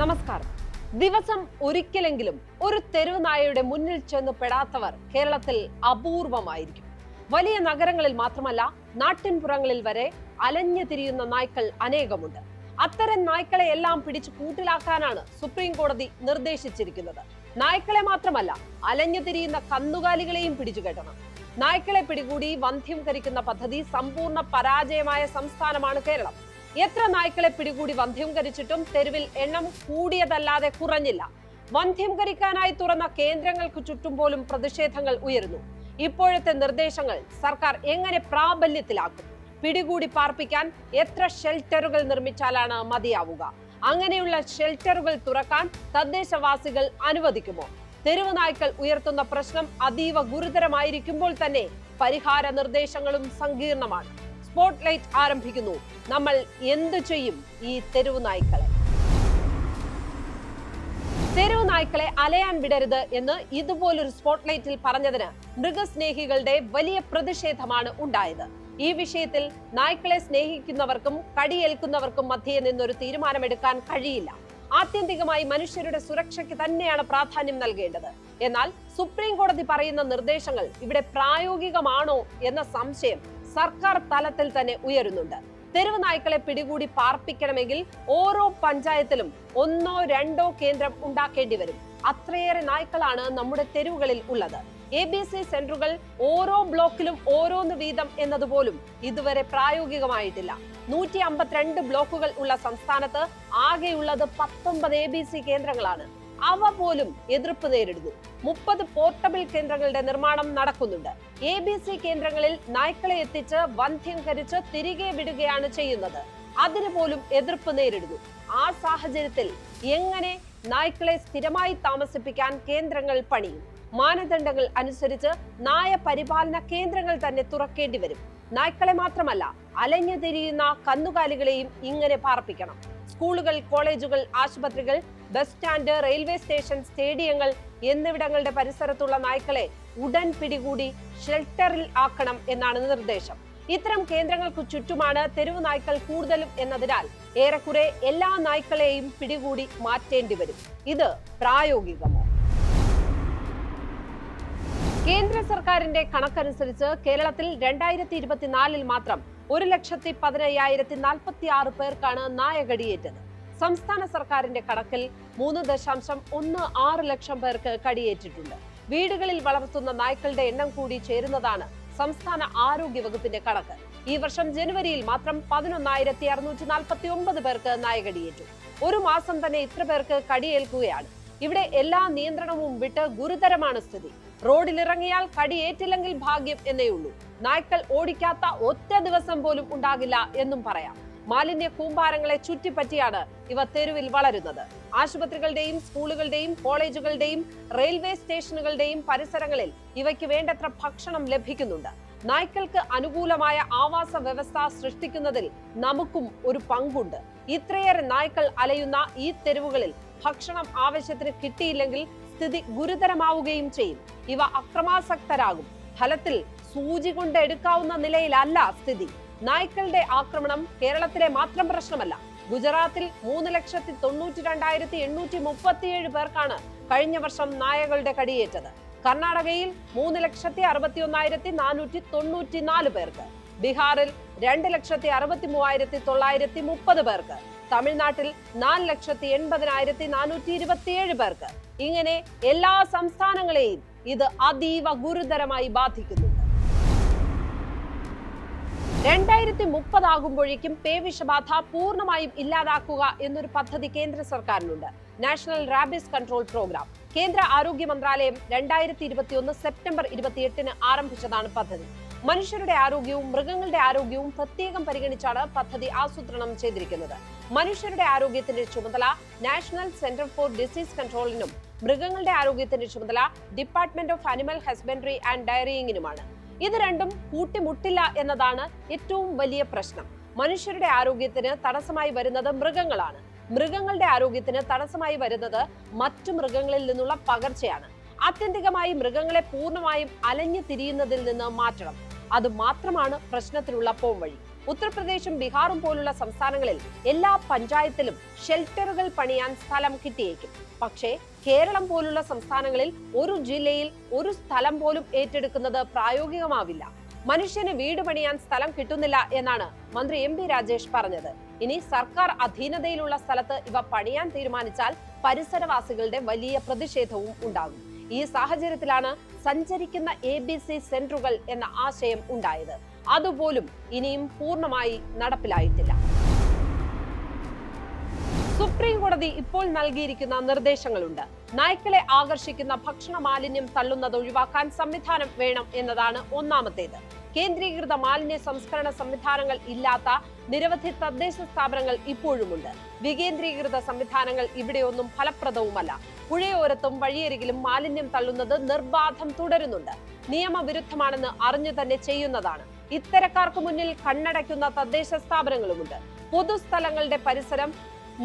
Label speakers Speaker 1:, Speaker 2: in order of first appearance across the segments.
Speaker 1: നമസ്കാരം. ദിവസം ഒരിക്കലെങ്കിലും ഒരു തെരുവ് നായയുടെ മുന്നിൽ ചെന്ന് പെടാത്തവർ കേരളത്തിൽ അപൂർവമായിരിക്കും. വലിയ നഗരങ്ങളിൽ മാത്രമല്ല, നാട്ടിൻപുറങ്ങളിൽ വരെ അലഞ്ഞു തിരിയുന്ന നായ്ക്കൾ അനേകമുണ്ട്. അത്തരം നായ്ക്കളെ എല്ലാം പിടിച്ചു കൂട്ടിലാക്കാനാണ് സുപ്രീം കോടതി നിർദ്ദേശിച്ചിരിക്കുന്നത്. നായ്ക്കളെ മാത്രമല്ല, അലഞ്ഞു തിരിയുന്ന കന്നുകാലികളെയും പിടിച്ചു കെട്ടണം. നായ്ക്കളെ പിടികൂടി വന്ധ്യംകരിക്കുന്ന പദ്ധതി സമ്പൂർണ്ണ പരാജയമായ സംസ്ഥാനമാണ് കേരളം. എത്ര നായ്ക്കളെ പിടികൂടി വന്ധ്യംകരിച്ചിട്ടും തെരുവിൽ എണ്ണം കൂടിയതല്ലാതെ കുറഞ്ഞില്ല. വന്ധ്യംകരിക്കാനായി തുറന്ന കേന്ദ്രങ്ങൾക്ക് ചുറ്റും പോലും പ്രതിഷേധങ്ങൾ ഉയരുന്നു. ഇപ്പോഴത്തെ നിർദ്ദേശങ്ങൾ സർക്കാർ എങ്ങനെ പ്രാബല്യത്തിലാക്കും? പിടികൂടി പാർപ്പിക്കാൻ എത്ര ഷെൽട്ടറുകൾ നിർമ്മിച്ചാലാണ് മതിയാവുക? അങ്ങനെയുള്ള ഷെൽട്ടറുകൾ തുറക്കാൻ തദ്ദേശവാസികൾ അനുവദിക്കുമോ? തെരുവ് നായ്ക്കൾ ഉയർത്തുന്ന പ്രശ്നം അതീവ ഗുരുതരമായിരിക്കുമ്പോൾ തന്നെ പരിഹാര നിർദ്ദേശങ്ങളും സങ്കീർണമാണ്. സ്പോട്ട്ലൈറ്റ് ആരംഭിക്കുന്നു. നമ്മൾ എന്തു ചെയ്യും ഈ തെരുവ് നായ്ക്കളെ? തെരുവ് നായ്ക്കളെ അലയാൻ വിടരുത് എന്ന് ഇതുപോലൊരു സ്പോട്ട്ലൈറ്റിൽ പറഞ്ഞതിന് മൃഗസ്നേഹികളുടെ വലിയ പ്രതിഷേധമാണ് ഉണ്ടായത്. ഈ വിഷയത്തിൽ നായ്ക്കളെ സ്നേഹിക്കുന്നവർക്കും കടിയേൽക്കുന്നവർക്കും മധ്യേ നിന്നൊരു തീരുമാനമെടുക്കാൻ കഴിയില്ല. ആത്യന്തികമായി മനുഷ്യരുടെ സുരക്ഷയ്ക്ക് തന്നെയാണ് പ്രാധാന്യം നൽകേണ്ടത്. എന്നാൽ സുപ്രീം കോടതി പറയുന്ന നിർദ്ദേശങ്ങൾ ഇവിടെ പ്രായോഗികമാണോ എന്ന സംശയം സർക്കാർ തലത്തിൽ തന്നെ ഉയരുന്നുണ്ട്. തെരുവ് നായ്ക്കളെ പിടികൂടി പാർപ്പിക്കണമെങ്കിൽ ഓരോ പഞ്ചായത്തിലും 1 or 2 കേന്ദ്രം ഉണ്ടാക്കേണ്ടി വരും. അത്രയേറെ നായ്ക്കളാണ് നമ്മുടെ തെരുവുകളിൽ ഉള്ളത്. ABC സെന്ററുകൾ ഓരോ ബ്ലോക്കിലും ഓരോന്ന് വീതം എന്നതുപോലും ഇതുവരെ പ്രായോഗികമായിട്ടില്ല. 152 ബ്ലോക്കുകൾ ഉള്ള സംസ്ഥാനത്ത് ആകെയുള്ളത് 19 ABC കേന്ദ്രങ്ങളാണ്. അവ പോലും എതിർപ്പ് നേരിടുന്നു. 30 പോർട്ടബിൾ കേന്ദ്രങ്ങളുടെ നിർമ്മാണം നടക്കുന്നുണ്ട്. ABC കേന്ദ്രങ്ങളിൽ നായ്ക്കളെ എത്തിച്ച് വന്ധ്യംകരിച്ച് തിരികെ വിടുകയാണ് ചെയ്യുന്നത്. അതിന് പോലും എതിർപ്പ് നേരിടുന്നു. ആ സാഹചര്യത്തിൽ എങ്ങനെ നായ്ക്കളെ സ്ഥിരമായി താമസിപ്പിക്കാൻ കേന്ദ്രങ്ങൾ പണിയും? മാനദണ്ഡങ്ങൾ അനുസരിച്ച് നായ പരിപാലന കേന്ദ്രങ്ങൾ തന്നെ തുറക്കേണ്ടി വരും. നായ്ക്കളെ മാത്രമല്ല, അലഞ്ഞു തിരിയുന്ന കന്നുകാലികളെയും ഇങ്ങനെ പാർപ്പിക്കണം. സ്കൂളുകൾ, കോളേജുകൾ, ആശുപത്രികൾ, ബസ് സ്റ്റാൻഡ്, റെയിൽവേ സ്റ്റേഷൻ, സ്റ്റേഡിയങ്ങൾ എന്നിവിടങ്ങളുടെ പരിസരത്തുള്ള നായ്ക്കളെ ഉടൻ പിടികൂടി ഷെൽട്ടറിൽ ആക്കണം എന്നാണ് നിർദ്ദേശം. ഇത്തരം കേന്ദ്രങ്ങൾക്ക് ചുറ്റുമാണ് തെരുവ് നായ്ക്കൾ കൂടുതലും എന്നതിനാൽ ഏറെക്കുറെ എല്ലാ നായ്ക്കളെയും പിടികൂടി മാറ്റേണ്ടി വരും. ഇത് പ്രായോഗികമോ? കേന്ദ്ര സർക്കാരിന്റെ കണക്കനുസരിച്ച് കേരളത്തിൽ 2024 മാത്രം 1,15,046 പേർക്കാണ് നായ കടിയേറ്റത്. സംസ്ഥാന സർക്കാരിന്റെ കണക്കിൽ 3.16 ലക്ഷം പേർക്ക് കടിയേറ്റിട്ടുണ്ട്. വീടുകളിൽ വളർത്തുന്ന നായ്ക്കളുടെ എണ്ണം കൂടി ചേരുന്നതാണ് സംസ്ഥാന ആരോഗ്യ വകുപ്പിന്റെ കണക്ക്. ഈ വർഷം ജനുവരിയിൽ മാത്രം 11,649 പേർക്ക് നായ കടിയേറ്റു. ഒരു മാസം തന്നെ ഇത്ര പേർക്ക് കടിയേൽക്കുകയാണ്. ഇവിടെ എല്ലാ നിയന്ത്രണവും വിട്ട് ഗുരുതരമാണ് സ്ഥിതി. റോഡിലിറങ്ങിയാൽ കടിയേറ്റില്ലെങ്കിൽ ഭാഗ്യം എന്നേ ഉള്ളൂ. നായ്ക്കൾ ഓടിക്കാത്ത ഒറ്റ ദിവസം പോലും ഉണ്ടാകില്ല എന്നും പറയാം. മാലിന്യ കൂമ്പാരങ്ങളെ ചുറ്റിപ്പറ്റിയാണ് ഇവ തെരുവിൽ വളരുന്നത്. ആശുപത്രികളുടെയും സ്കൂളുകളുടെയും കോളേജുകളുടെയും റെയിൽവേ സ്റ്റേഷനുകളുടെയും പരിസരങ്ങളിൽ ഇവയ്ക്ക് വേണ്ടത്ര ഭക്ഷണം ലഭിക്കുന്നുണ്ട്. നായ്ക്കൾക്ക് അനുകൂലമായ ആവാസ വ്യവസ്ഥ സൃഷ്ടിക്കുന്നതിൽ നമുക്കും ഒരു പങ്കുണ്ട്. ഇത്രയേറെ നായ്ക്കൾ അലയുന്ന ഈ തെരുവുകളിൽ ഭക്ഷണം ആവശ്യത്തിന് കിട്ടിയില്ലെങ്കിൽ സ്ഥിതി ഗുരുതരമാവുകയും ചെയ്യും. ഇവ അക്രമാസക്തരാകും. ഫലത്തിൽ സൂചി കൊണ്ട് എടുക്കാവുന്ന നിലയിലല്ല സ്ഥിതി. നായ്ക്കളുടെ ആക്രമണം കേരളത്തിലെ മാത്രം പ്രശ്നമല്ല. ഗുജറാത്തിൽ 3,92,837 പേർക്കാണ് കഴിഞ്ഞ വർഷം നായകളുടെ കടിയേറ്റത്. കർണാടകയിൽ 3,61,494 പേർക്ക്, ബീഹാറിൽ 2,63,930 പേർക്ക്, തമിഴ്നാട്ടിൽ 4,80,427 പേർക്ക്. ഇങ്ങനെ എല്ലാ സംസ്ഥാനങ്ങളെയും ഇത് അതീവ ഗുരുതരമായി ബാധിക്കുന്നുണ്ട്. 2030 ആകുമ്പോഴേക്കും പേവിഷബാധ പൂർണ്ണമായും ഇല്ലാതാക്കുക എന്നൊരു പദ്ധതി കേന്ദ്ര സർക്കാരിനുണ്ട്. National rabies control programme. കേന്ദ്ര ആരോഗ്യ മന്ത്രാലയം 2021 സെപ്റ്റംബർ 28 ആരംഭിച്ചതാണ് പദ്ധതി. മനുഷ്യരുടെ ആരോഗ്യവും മൃഗങ്ങളുടെ ആരോഗ്യവും പ്രത്യേകം പരിഗണിച്ചാണ് പദ്ധതി ആസൂത്രണം ചെയ്തിരിക്കുന്നത്. മനുഷ്യരുടെ ആരോഗ്യത്തിന്റെ ചുമതല നാഷണൽ സെന്റർ ഫോർ ഡിസീസ് കൺട്രോളിനും മൃഗങ്ങളുടെ ആരോഗ്യത്തിന്റെ ചുമതല department of animal husbandry and ഡയറിയിങ്ങിനുമാണ്. ഇത് രണ്ടും കൂട്ടിമുട്ടില്ല എന്നതാണ് ഏറ്റവും വലിയ പ്രശ്നം. മനുഷ്യരുടെ ആരോഗ്യത്തിന് തടസ്സമായി വരുന്നത് മൃഗങ്ങളാണ്. മൃഗങ്ങളുടെ ആരോഗ്യത്തിന് തടസ്സമായി വരുന്നത് മറ്റു മൃഗങ്ങളിൽ നിന്നുള്ള പകർച്ചയാണ്. ആത്യന്തികമായി മൃഗങ്ങളെ പൂർണ്ണമായും അലഞ്ഞു തിരിയുന്നതിൽ നിന്ന് മാറ്റണം. അത് മാത്രമാണ് പ്രശ്നത്തിനുള്ള പോംവഴി. ഉത്തർപ്രദേശും ബീഹാറും പോലുള്ള സംസ്ഥാനങ്ങളിൽ എല്ലാ പഞ്ചായത്തിലും ഷെൽട്ടറുകൾ പണിയാൻ സ്ഥലം കിട്ടിയേക്കും. പക്ഷേ കേരളം പോലുള്ള സംസ്ഥാനങ്ങളിൽ ഒരു ജില്ലയിൽ ഒരു സ്ഥലം പോലും ഏറ്റെടുക്കുന്നത് പ്രായോഗികമാവില്ല. മനുഷ്യന് വീട് പണിയാൻ സ്ഥലം കിട്ടുന്നില്ല എന്നാണ് മന്ത്രി എം പി രാജേഷ് പറഞ്ഞത്. ഇനി സർക്കാർ അധീനതയിലുള്ള സ്ഥലത്ത് ഇവ പണിയാൻ തീരുമാനിച്ചാൽ പരിസരവാസികളുടെ വലിയ പ്രതിഷേധവും ഉണ്ടാകും. ഈ സാഹചര്യത്തിലാണ് സഞ്ചരിക്കുന്ന ABC സെന്ററുകൾ എന്ന ആശയം ഉണ്ടായത്. അതുപോലും ഇനിയും പൂർണ്ണമായി നടപ്പിലായിട്ടില്ല. സുപ്രീം കോടതി ഇപ്പോൾ നൽകിയിരിക്കുന്ന നിർദ്ദേശങ്ങളുണ്ട്. നായ്ക്കളെ ആകർഷിക്കുന്ന ഭക്ഷണ മാലിന്യം തള്ളുന്നത് ഒഴിവാക്കാൻ സംവിധാനം വേണം എന്നതാണ് ഒന്നാമത്തേത്. കേന്ദ്രീകൃത മാലിന്യ സംസ്കരണ സംവിധാനങ്ങൾ ഇല്ലാത്ത നിരവധി തദ്ദേശ സ്ഥാപനങ്ങൾ ഇപ്പോഴുമുണ്ട്. വികേന്ദ്രീകൃത സംവിധാനങ്ങൾ ഇവിടെയൊന്നും ഫലപ്രദവുമല്ല. പുഴയോരത്തും വഴിയരികിലും മാലിന്യം തള്ളുന്നത് നിർബാധം തുടരുന്നുണ്ട്. നിയമവിരുദ്ധമാണെന്ന് അറിഞ്ഞു തന്നെ ചെയ്യുന്നതാണ്. ഇത്തരക്കാർക്ക് മുന്നിൽ കണ്ണടയ്ക്കുന്ന തദ്ദേശ സ്ഥാപനങ്ങളുമുണ്ട്. പൊതുസ്ഥലങ്ങളുടെ പരിസരം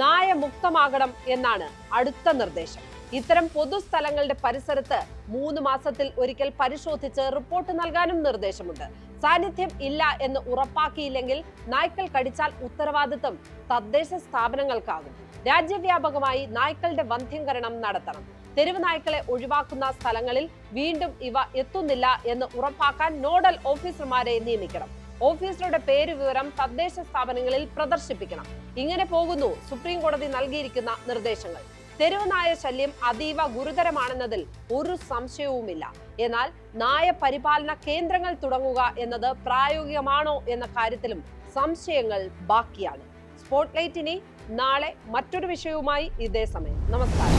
Speaker 1: നായമുക്തമാകണം എന്നാണ് അടുത്ത നിർദ്ദേശം. ഇത്തരം പൊതുസ്ഥലങ്ങളുടെ പരിസരത്ത് 3 മാസത്തിൽ ഒരിക്കൽ പരിശോധിച്ച് റിപ്പോർട്ട് നൽകാനും നിർദ്ദേശമുണ്ട്. സാന്നിധ്യം ഇല്ല എന്ന് ഉറപ്പാക്കിയില്ലെങ്കിൽ നായ്ക്കൾ കടിച്ചാൽ ഉത്തരവാദിത്തം തദ്ദേശ സ്ഥാപനങ്ങൾക്കാകും. രാജ്യവ്യാപകമായി നായ്ക്കളുടെ വന്ധ്യംകരണം നടത്തണം. തെരുവ് നായ്ക്കളെ ഒഴിവാക്കുന്ന സ്ഥലങ്ങളിൽ വീണ്ടും ഇവ എത്തുന്നില്ല എന്ന് ഉറപ്പാക്കാൻ നോഡൽ ഓഫീസർമാരെ നിയമിക്കണം. ഓഫീസറുടെ പേര് വിവരം തദ്ദേശ സ്ഥാപനങ്ങളിൽ പ്രദർശിപ്പിക്കണം. ഇങ്ങനെ പോകുന്നു സുപ്രീം കോടതി നൽകിയിരിക്കുന്ന നിർദ്ദേശങ്ങൾ. തെരുവ് നായ ശല്യം അതീവ ഗുരുതരമാണെന്നതിൽ ഒരു സംശയവുമില്ല. എന്നാൽ നായ പരിപാലന കേന്ദ്രങ്ങൾ തുടങ്ങുക എന്നത് പ്രായോഗികമാണോ എന്ന കാര്യത്തിലും സംശയങ്ങൾ ബാക്കിയാണ്. സ്പോട്ട്ലൈറ്റ് ഇനി നാളെ മറ്റൊരു വിഷയവുമായി ഇതേ സമയം. നമസ്കാരം.